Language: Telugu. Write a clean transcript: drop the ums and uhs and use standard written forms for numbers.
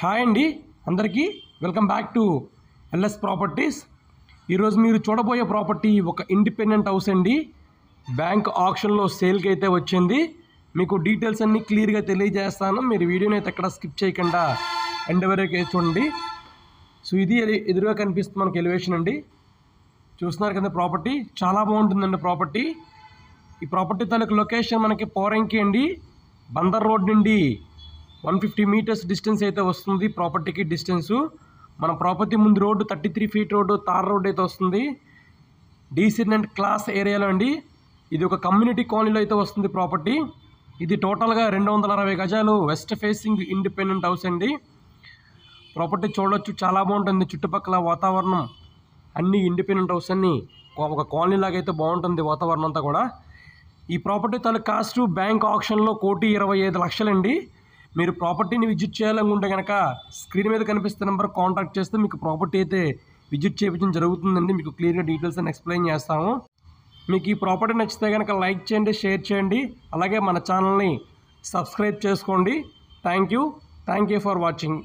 హాయ్ అండి, అందరికీ welcome back to LS properties. ఈరోజు మీరు చూడబోయే ప్రాపర్టీ ఒక ఇండిపెండెంట్ హౌస్ అండి. బ్యాంక్ ఆప్షన్లో సేల్కి అయితే వచ్చింది. మీకు డీటెయిల్స్ అన్నీ క్లియర్గా తెలియజేస్తాను. మీరు వీడియోని అయితే ఎక్కడ స్కిప్ చేయకుండా ఎండ్ వరకు చూడండి. సో ఇది ఎదురుగా కనిపిస్తుంది మనకి ఎలివేషన్ అండి. చూస్తున్నారు కదా, ప్రాపర్టీ చాలా బాగుంటుందండి. ఈ ప్రాపర్టీ తాలూకు లొకేషన్ మనకి పోరంకి అండి. బందర్ రోడ్ నుండి 150 మీటర్స్ డిస్టెన్స్ అయితే వస్తుంది ప్రాపర్టీకి డిస్టెన్సు. మన ప్రాపర్టీ ముందు road 33 feet road, tar road అయితే వస్తుంది. డీసెంట్ అండ్ క్లాస్ ఏరియాలో అండి. ఇది ఒక కమ్యూనిటీ కాలనీలో అయితే వస్తుంది ప్రాపర్టీ. ఇది టోటల్గా 260 గజాలు వెస్ట్ ఫేసింగ్ ఇండిపెండెంట్ హౌస్ అండి. ప్రాపర్టీ చూడవచ్చు, చాలా బాగుంటుంది. చుట్టుపక్కల వాతావరణం అన్నీ ఇండిపెండెంట్ హౌస్ అన్నీ ఒక కాలనీ లాగా అయితే బాగుంటుంది వాతావరణం అంతా కూడా. ఈ ప్రాపర్టీ తాలూకు కాస్ట్ బ్యాంక్ ఆప్షన్లో 1,25,00,000 అండి. మీరు ప్రాపర్టీని విజిట్ చేయాలనుకుంటే కనుక స్క్రీన్ మీద కనిపిస్తున్న నెంబర్ కాంటాక్ట్ చేస్తే మీకు ప్రాపర్టీ అయితే విజిట్ చేయించడం జరుగుతుందండి. మీకు క్లియర్గా డీటెయిల్స్ అని ఎక్స్ప్లెయిన్ చేస్తాము. మీకు ఈ ప్రాపర్టీ నచ్చితే కనుక లైక్ చేయండి, షేర్ చేయండి, అలాగే మన ఛానల్ని సబ్స్క్రైబ్ చేసుకోండి. Thank you for watching.